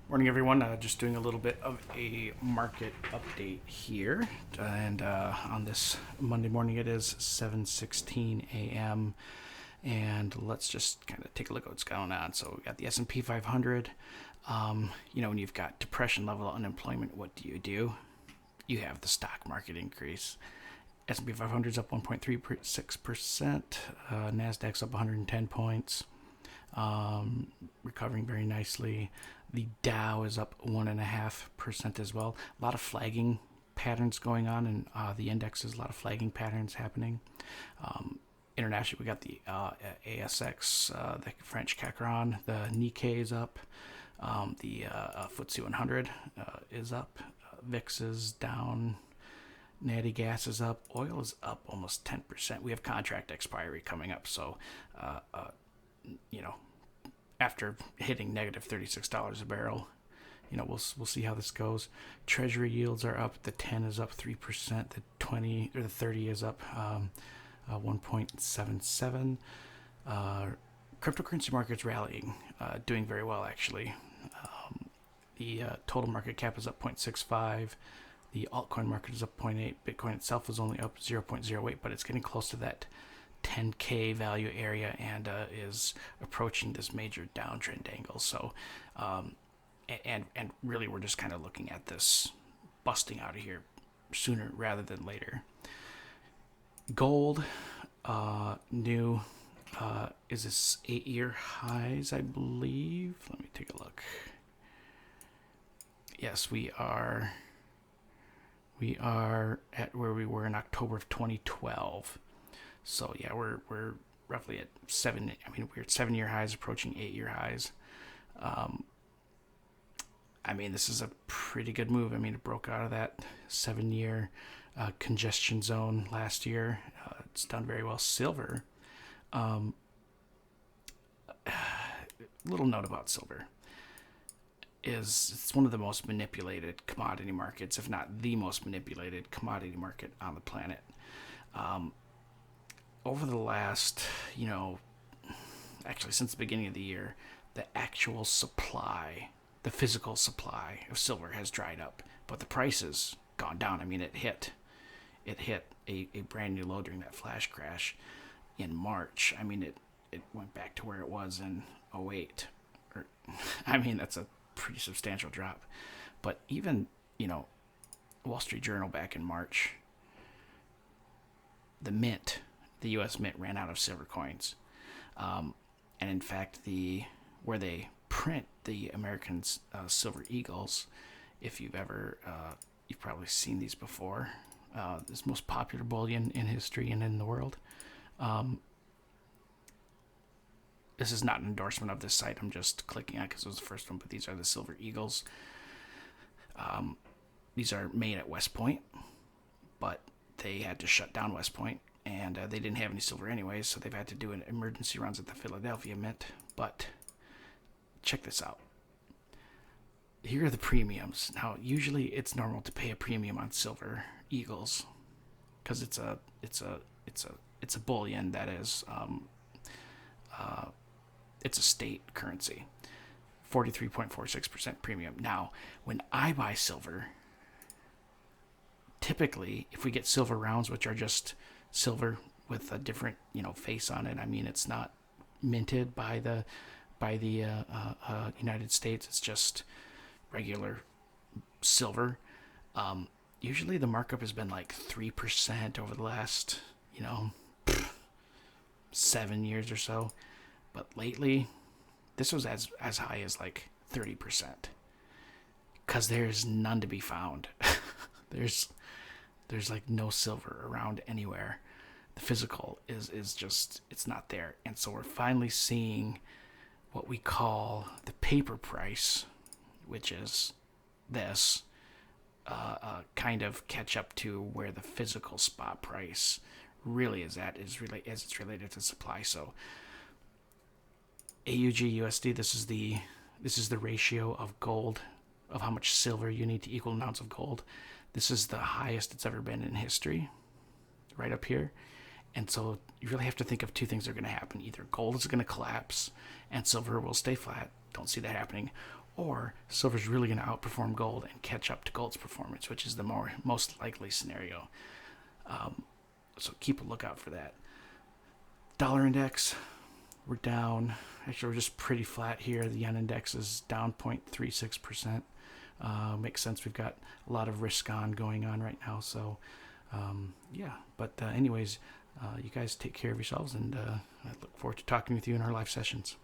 Morning, everyone. Just doing a little bit of a market update here, and on this Monday morning, it is 7:16 a.m. And let's just kind of take a look at what's going on. So we got the S&P 500. When you've got depression level unemployment, what do? You have the stock market increase. S&P 500 is up 1.36%. Nasdaq's up 110 points, recovering very nicely. The Dow is up 1.5% as well. A lot of flagging patterns going on, and the indexes, a lot of flagging patterns happening. Internationally, we got the ASX, the French CAC, the Nikkei is up. The FTSE 100 is up. VIX is down. Natty gas is up. Oil is up almost 10%. We have contract expiry coming up, so you know, after hitting negative $36 a barrel, we'll see how this goes. Treasury yields are up. The 10 is up 3%. The 20 or the 30 is up 1.77. Cryptocurrency markets rallying, doing very well actually. The total market cap is up 0.65. The altcoin market is up 0.8. Bitcoin itself is only up 0.08, but it's getting close to that 10K value area and is approaching this major downtrend angle. So, and really, we're just kind of looking at this busting out of here sooner rather than later. Gold, new, is this 8-year highs, I believe. Let me take a look. Yes, we are at where we were in October of 2012. So yeah, we're roughly at seven. I mean, we're at 7-year highs, approaching 8-year highs. This is a pretty good move. I mean, it broke out of that 7-year congestion zone last year. It's done very well. Silver. Little note about silver is it's one of the most manipulated commodity markets, if not the most manipulated commodity market on the planet. Over the last, actually since the beginning of the year, the actual supply, the physical supply of silver has dried up, but the price has gone down. I mean, it hit a brand new low during that flash crash in March. I mean, it went back to where it was in '08. That's a pretty substantial drop. But even, Wall Street Journal back in March, the U.S. Mint ran out of silver coins. And in fact, where they print the American silver eagles, if you've probably seen these before. This most popular bullion in history and in the world. This is not an endorsement of this site. I'm just clicking on it because it was the first one, but these are the silver eagles. These are made at West Point, but they had to shut down West Point, and they didn't have any silver anyways, so they've had to do an emergency runs at the Philadelphia Mint. But check this out. Here are the premiums. Now, usually it's normal to pay a premium on silver eagles because it's a bullion that is it's a state currency. 43.46% premium. Now, when I buy silver, typically, if we get silver rounds, which are just silver with a different, face on it, I mean, it's not minted by the United States. It's just regular silver. Usually, the markup has been like 3% over the last, 7 years or so. But lately, this was as high as like 30%. Because there's none to be found. there's like no silver around anywhere. The physical is just, it's not there. And so we're finally seeing what we call the paper price, which is this, kind of catch up to where the physical spot price really is at, as it's related to supply. So AUG USD, this is the ratio of gold, of how much silver you need to equal an ounce of gold. This is the highest it's ever been in history, right up here. And so you really have to think of two things that are going to happen. Either gold is going to collapse and silver will stay flat. Don't see that happening. or silver's really going to outperform gold and catch up to gold's performance, which is the most likely scenario. So keep a lookout for that. Dollar index, we're down. Actually, we're just pretty flat here. The yen index is down 0.36%. Makes sense. We've got a lot of risk on going on right now. So, yeah. But anyways, you guys take care of yourselves, and I look forward to talking with you in our live sessions.